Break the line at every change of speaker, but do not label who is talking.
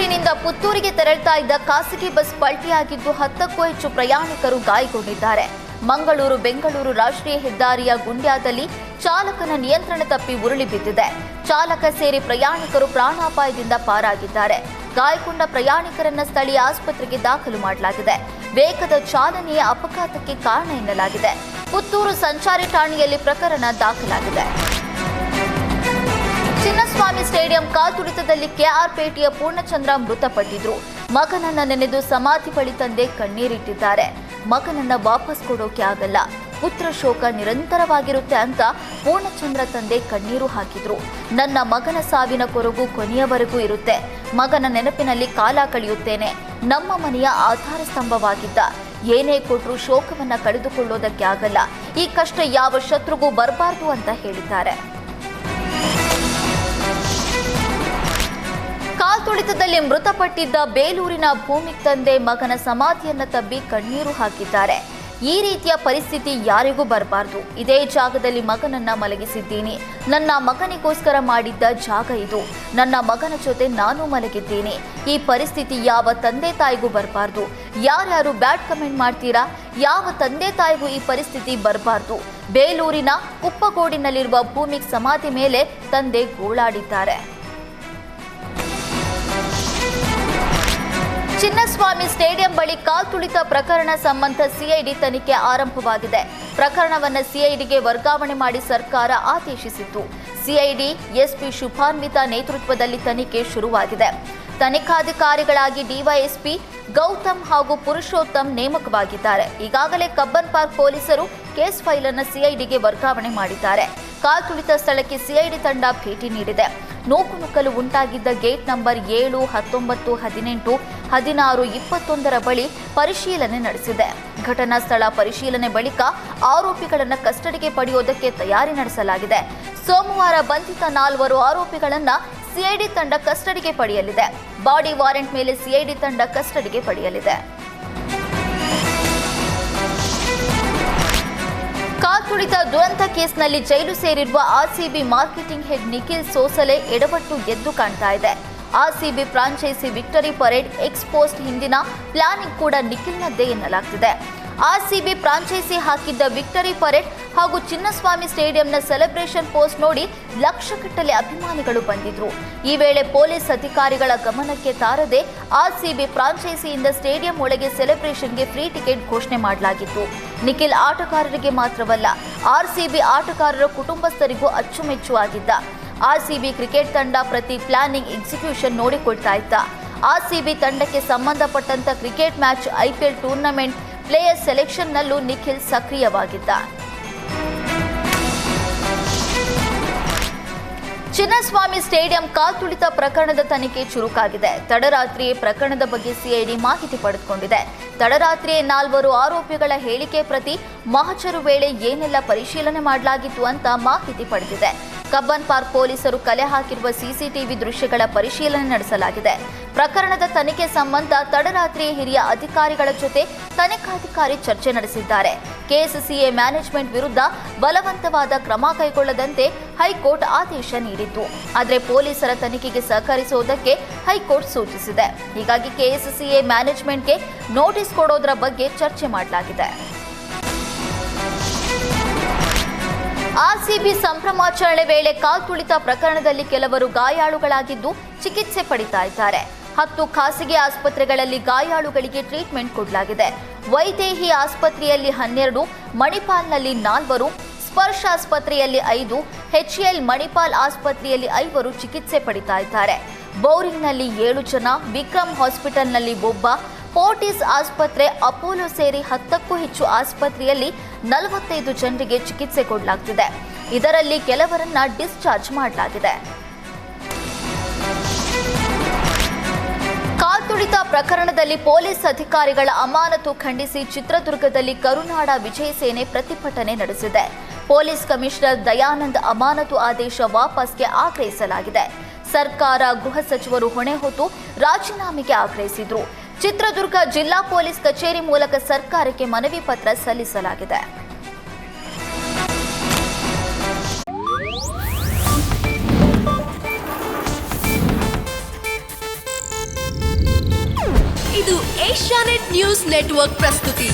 ಬೇಲೂರಿನಿಂದ ಪುತ್ತೂರಿಗೆ ತೆರಳುತ್ತಾ ಇದ್ದ ಖಾಸಗಿ ಬಸ್ ಪಲ್ಟಿಯಾಗಿದ್ದು 10ಕ್ಕೂ ಹೆಚ್ಚು ಪ್ರಯಾಣಿಕರು ಗಾಯಗೊಂಡಿದ್ದಾರೆ. ಮಂಗಳೂರು ಬೆಂಗಳೂರು ರಾಷ್ಟ್ರೀಯ ಹೆದ್ದಾರಿಯ ಗುಂಡ್ಯಾದಲ್ಲಿ ಚಾಲಕನ ನಿಯಂತ್ರಣ ತಪ್ಪಿ ಉರುಳಿ ಬಿದ್ದಿದೆ. ಚಾಲಕ ಸೇರಿ ಪ್ರಯಾಣಿಕರು ಪ್ರಾಣಾಪಾಯದಿಂದ ಪಾರಾಗಿದ್ದಾರೆ. ಗಾಯಗೊಂಡ ಪ್ರಯಾಣಿಕರನ್ನ ಸ್ಥಳೀಯ ಆಸ್ಪತ್ರೆಗೆ ದಾಖಲು ಮಾಡಲಾಗಿದೆ. ವೇಗದ ಚಾಲನೆಯ ಅಪಘಾತಕ್ಕೆ ಕಾರಣ ಎನ್ನಲಾಗಿದೆ. ಪುತ್ತೂರು ಸಂಚಾರಿ ಠಾಣೆಯಲ್ಲಿ ಪ್ರಕರಣ ದಾಖಲಾಗಿದೆ. ಚಿನ್ನಸ್ವಾಮಿ ಸ್ಟೇಡಿಯಂ ಕಾಲ್ತುಳಿತದಲ್ಲಿ ಕೆಆರ್ಪೇಟೆಯ ಪೂರ್ಣಚಂದ್ರ ಮೃತಪಟ್ಟಿದ್ರು. ಮಗನನ್ನ ನೆನೆದು ಸಮಾಧಿ ಬಳಿ ತಂದೆ ಕಣ್ಣೀರಿಟ್ಟಿದ್ದಾರೆ. ಮಗನನ್ನ ವಾಪಸ್ ಕೊಡೋಕೆ ಆಗಲ್ಲ, ಪುತ್ರ ಶೋಕ ನಿರಂತರವಾಗಿರುತ್ತೆ ಅಂತ ಪೂರ್ಣಚಂದ್ರ ತಂದೆ ಕಣ್ಣೀರು ಹಾಕಿದ್ರು. ನನ್ನ ಮಗನ ಸಾವಿನ ಕೊರಗು ಕೊನೆಯವರೆಗೂ ಇರುತ್ತೆ. ಮಗನ ನೆನಪಿನಲ್ಲಿ ಕಾಲ ಕಳೆಯುತ್ತೇನೆ. ನಮ್ಮ ಮನೆಯ ಆಧಾರ ಸ್ತಂಭವಾಗಿದ್ದ. ಏನೇ ಕೊಟ್ಟರೂ ಶೋಕವನ್ನ ಕಳೆದುಕೊಳ್ಳೋದಕ್ಕೆ ಆಗಲ್ಲ. ಈ ಕಷ್ಟ ಯಾವ ಶತ್ರುಗೂ ಬರಬಾರ್ದು ಅಂತ ಹೇಳಿದ್ದಾರೆ. ಕಾಲ್ತುಳಿತದಲ್ಲಿ ಮೃತಪಟ್ಟಿದ್ದ ಬೇಲೂರಿನ ಭೂಮಿಕ್ ತಂದೆ ಮಗನ ಸಮಾಧಿಯನ್ನ ತಬ್ಬಿ ಕಣ್ಣೀರು ಹಾಕಿದ್ದಾರೆ. ಈ ರೀತಿಯ ಪರಿಸ್ಥಿತಿ ಯಾರಿಗೂ ಬರಬಾರ್ದು. ಇದೇ ಜಾಗದಲ್ಲಿ ಮಗನನ್ನ ಮಲಗಿಸಿದ್ದೀನಿ. ನನ್ನ ಮಗನಿಗೋಸ್ಕರ ಮಾಡಿದ್ದ ಜಾಗ ಇದು. ನನ್ನ ಮಗನ ಜೊತೆ ನಾನು ಮಲಗಿದ್ದೀನಿ. ಈ ಪರಿಸ್ಥಿತಿ ಯಾವ ತಂದೆ ತಾಯಿಗೂ ಬರಬಾರ್ದು. ಯಾರ್ಯಾರು ಬ್ಯಾಡ್ ಕಮೆಂಟ್ ಮಾಡ್ತೀರಾ? ಯಾವ ತಂದೆ ತಾಯಿಗೂ ಈ ಪರಿಸ್ಥಿತಿ ಬರಬಾರ್ದು. ಬೇಲೂರಿನ ಕುಪ್ಪಗೋಡಿನಲ್ಲಿರುವ ಭೂಮಿಕ್ ಸಮಾಧಿ ಮೇಲೆ ತಂದೆ ಗೋಳಾಡಿದ್ದಾರೆ. ಚಿನ್ನಸ್ವಾಮಿ ಸ್ಟೇಡಿಯಂ ಬಳಿ ಕಾಲ್ತುಳಿತ ಪ್ರಕರಣ ಸಂಬಂಧ ಸಿಐಡಿ ತನಿಖೆ ಆರಂಭವಾಗಿದೆ. ಪ್ರಕರಣವನ್ನು ಸಿಐಡಿಗೆ ವರ್ಗಾವಣೆ ಮಾಡಿ ಸರ್ಕಾರ ಆದೇಶಿಸಿತ್ತು. ಸಿಐಡಿ ಎಸ್ಪಿ ಶುಭಾನ್ವಿತಾ ನೇತೃತ್ವದಲ್ಲಿ ತನಿಖೆ ಶುರುವಾಗಿದೆ. ತನಿಖಾಧಿಕಾರಿಗಳಾಗಿ ಡಿವೈಎಸ್ಪಿ ಗೌತಮ್ ಹಾಗೂ ಪುರುಷೋತ್ತಮ್ ನೇಮಕವಾಗಿದ್ದಾರೆ. ಈಗಾಗಲೇ ಕಬ್ಬನ್ ಪಾರ್ಕ್ ಪೊಲೀಸರು ಕೇಸ್ ಫೈಲ್ ಅನ್ನು ಸಿಐಡಿಗೆ ವರ್ಗಾವಣೆ ಮಾಡಿದ್ದಾರೆ. ಕಾಲ್ತುಳಿತ ಸ್ಥಳಕ್ಕೆ ಸಿಐಡಿ ತಂಡ ಭೇಟಿ ನೀಡಿದೆ. ನೂಕುನುಗ್ಗಲು ಉಂಟಾಗಿದ್ದ ಗೇಟ್ ನಂಬರ್ 7, 19, 18, 16, 21 ಬಳಿ ಪರಿಶೀಲನೆ ನಡೆಸಿದೆ. ಘಟನಾ ಸ್ಥಳ ಪರಿಶೀಲನೆ ಬಳಿಕ ಆರೋಪಿಗಳನ್ನು ಕಸ್ಟಡಿಗೆ ಪಡೆಯುವುದಕ್ಕೆ ತಯಾರಿ ನಡೆಸಲಾಗಿದೆ. ಸೋಮವಾರ ಬಂಧಿತ 4 ಆರೋಪಿಗಳನ್ನು ಸಿಐಡಿ ತಂಡ ಕಸ್ಟಡಿಗೆ ಪಡೆಯಲಿದೆ. ಬಾಡಿ ವಾರೆಂಟ್ ಮೇಲೆ ಸಿಐಡಿ ತಂಡ ಕಸ್ಟಡಿಗೆ ಪಡೆಯಲಿದೆ. ಕಾಲ್ತುಳಿತ ದುರಂತ ಕೇಸ್ನಲ್ಲಿ ಜೈಲು ಸೇರಿರುವ RCB marketing head Nikhil Sosale ಎಡವಟ್ಟು ಎದ್ದು ಕಾಣ್ತಾ ಇದೆ. ಆರ್ಸಿಬಿ ಫ್ರಾಂಚೈಸಿ ವಿಕ್ಟರಿ ಪರೇಡ್ ಎಕ್ಸ್ಪೋಸ್ಟ್ ಹಿಂದಿನ ಪ್ಲಾನಿಂಗ್ ಕೂಡ ನಿಖಿಲ್ನದ್ದೇ ಎನ್ನಲಾಗ್ತಿದೆ. ಆರ್ಸಿಬಿ ಫ್ರಾಂಚೈಸಿ ಹಾಕಿದ್ದ ವಿಕ್ಟರಿ ಪರೇಡ್ ಹಾಗೂ ಚಿನ್ನಸ್ವಾಮಿ ಸ್ಟೇಡಿಯಂನ ಸೆಲೆಬ್ರೇಷನ್ ಪೋಸ್ಟ್ ನೋಡಿ ಲಕ್ಷಗಟ್ಟಲೆ ಅಭಿಮಾನಿಗಳು ಬಂದಿದ್ರು. ಈ ವೇಳೆ ಪೊಲೀಸ್ ಅಧಿಕಾರಿಗಳ ಗಮನಕ್ಕೆ ತಾರದೆ ಆರ್ಸಿಬಿ ಫ್ರಾಂಚೈಸಿಯಿಂದ ಸ್ಟೇಡಿಯಂ ಒಳಗೆ ಸೆಲೆಬ್ರೇಷನ್ಗೆ ಫ್ರೀ ಟಿಕೆಟ್ ಘೋಷಣೆ ಮಾಡಲಾಗಿತ್ತು. ನಿಖಿಲ್ ಆಟಗಾರರಿಗೆ ಮಾತ್ರವಲ್ಲ, ಆರ್ಸಿಬಿ ಆಟಗಾರರ ಕುಟುಂಬಸ್ಥರಿಗೂ ಅಚ್ಚುಮೆಚ್ಚು ಆಗಿದ್ದ. ಆರ್ಸಿಬಿ ಕ್ರಿಕೆಟ್ ತಂಡ ಪ್ರತಿ ಪ್ಲಾನಿಂಗ್ ಎಕ್ಸಿಕ್ಯೂಷನ್ ನೋಡಿಕೊಳ್ತಾ ಇದ್ದ. ಆರ್ಸಿಬಿ ತಂಡಕ್ಕೆ ಸಂಬಂಧಪಟ್ಟಂತ cricket match, IPL tournament, player ಸೆಲೆಕ್ಷನ್ನಲ್ಲೂ ನಿಖಿಲ್ ಸಕ್ರಿಯವಾಗಿದ್ದ. ಚಿನ್ನಸ್ವಾಮಿ ಸ್ಟೇಡಿಯಂ ಕಾಲ್ತುಳಿತ ಪ್ರಕರಣದ ತನಿಖೆ ಚುರುಕಾಗಿದೆ. ತಡರಾತ್ರಿಯೇ ಪ್ರಕರಣದ ಬಗ್ಗೆ ಸಿಐಡಿ ಮಾಹಿತಿ ಪಡೆದುಕೊಂಡಿದೆ. ತಡರಾತ್ರಿಯೇ 4 ಆರೋಪಿಗಳ ಹೇಳಿಕೆ ಪ್ರತಿ ಮಹಜರು ವೇಳೆ ಏನೆಲ್ಲ ಪರಿಶೀಲನೆ ಮಾಡಲಾಗಿತ್ತು ಅಂತ ಮಾಹಿತಿ ಪಡೆದಿದೆ. ಕಬ್ಬನ್ ಪಾರ್ಕ್ ಪೊಲೀಸರು ಕಲೆ ಹಾಕಿರುವ ಸಿಸಿಟಿವಿ ದೃಶ್ಯಗಳ ಪರಿಶೀಲನೆ ನಡೆಸಲಾಗಿದೆ. ಪ್ರಕರಣದ ತನಿಖೆ ಸಂಬಂಧ ತಡರಾತ್ರಿ ಹಿರಿಯ ಅಧಿಕಾರಿಗಳ ಜೊತೆ ತನಿಖಾಧಿಕಾರಿ ಚರ್ಚೆ ನಡೆಸಿದ್ದಾರೆ. ಕೆಎಸ್ಸಿಎ ಮ್ಯಾನೇಜ್ಮೆಂಟ್ ವಿರುದ್ಧ ಬಲವಂತವಾದ ಕ್ರಮ ಕೈಗೊಳ್ಳದಂತೆ ಹೈಕೋರ್ಟ್ ಆದೇಶ ನೀಡಿತ್ತು. ಆದರೆ ಪೊಲೀಸರ ತನಿಖೆಗೆ ಸಹಕರಿಸುವುದಕ್ಕೆ ಹೈಕೋರ್ಟ್ ಸೂಚಿಸಿದೆ. ಹೀಗಾಗಿ ಕೆಎಸ್ಸಿಎ ಮ್ಯಾನೇಜ್ಮೆಂಟ್ಗೆ ನೋಟಿಸ್ ಕೊಡೋದರ ಬಗ್ಗೆ ಚರ್ಚೆ ಮಾಡಲಾಗಿದೆ. ಆರ್ಸಿಬಿ ಸಂಭ್ರಮಾಚರಣೆ ವೇಳೆ ಕಾಲ್ತುಳಿತ ಪ್ರಕರಣದಲ್ಲಿ ಕೆಲವರು ಗಾಯಾಳುಗಳಾಗಿದ್ದು ಚಿಕಿತ್ಸೆ ಪಡಿತಾ ಇದ್ದಾರೆ. 10 ಖಾಸಗಿ ಆಸ್ಪತ್ರೆಗಳಲ್ಲಿ ಗಾಯಾಳುಗಳಿಗೆ ಟ್ರೀಟ್ಮೆಂಟ್ ಕೊಡಲಾಗಿದೆ. ವೈದೇಹಿ ಆಸ್ಪತ್ರೆಯಲ್ಲಿ 12, ಮಣಿಪಾಲ್ನಲ್ಲಿ 4, ಸ್ಪರ್ಶ ಆಸ್ಪತ್ರೆಯಲ್ಲಿ 5, HCL ಮಣಿಪಾಲ್ ಆಸ್ಪತ್ರೆಯಲ್ಲಿ 5 ಚಿಕಿತ್ಸೆ ಪಡಿತಾ ಇದ್ದಾರೆ. ಬೌರಿಂಗ್ನಲ್ಲಿ 7 ಜನ, ವಿಕ್ರಮ್ ಹಾಸ್ಪಿಟಲ್ನಲ್ಲಿ 1, ಫೋರ್ಟಿಸ್ ಆಸ್ಪತ್ರೆ, ಅಪೋಲೋ ಸೇರಿ 10ಕ್ಕೂ ಹೆಚ್ಚು ಆಸ್ಪತ್ರೆಯಲ್ಲಿ 45 ಜನರಿಗೆ ಚಿಕಿತ್ಸೆ ಕೊಡಲಾಗುತ್ತಿದೆ. ಇದರಲ್ಲಿ ಕೆಲವರನ್ನ ಡಿಸ್ಚಾರ್ಜ್ ಮಾಡಲಾಗಿದೆ. ಕಾಲ್ತುಳಿತ ಪ್ರಕರಣದಲ್ಲಿ ಪೊಲೀಸ್ ಅಧಿಕಾರಿಗಳ ಅಮಾನತು ಖಂಡಿಸಿ ಚಿತ್ರದುರ್ಗದಲ್ಲಿ ಕರುನಾಡ ವಿಜಯ ಸೇನೆ ಪ್ರತಿಭಟನೆ ನಡೆಸಿದೆ. ಪೊಲೀಸ್ ಕಮಿಷನರ್ ದಯಾನಂದ್ ಅಮಾನತು ಆದೇಶ ವಾಪಸ್ಗೆ ಆಗ್ರಹಿಸಲಾಗಿದೆ. ಸರ್ಕಾರ, ಗೃಹ ಸಚಿವರು ಹೊಣೆ ಹೊತ್ತು ರಾಜೀನಾಮೆಗೆ ಆಗ್ರಹಿಸಿದ್ರು. ಚಿತ್ರದುರ್ಗ ಜಿಲ್ಲಾ ಪೊಲೀಸ್ ಕಚೇರಿ ಮೂಲಕ ಸರ್ಕಾರಕ್ಕೆ ಮನವಿ ಪತ್ರ ಸಲ್ಲಿಸಲಾಗಿದೆ.
ಏಷ್ಯಾನೆಟ್ ನ್ಯೂಸ್ ನೆಟ್ವರ್ಕ್ ಪ್ರಸ್ತುತಿ.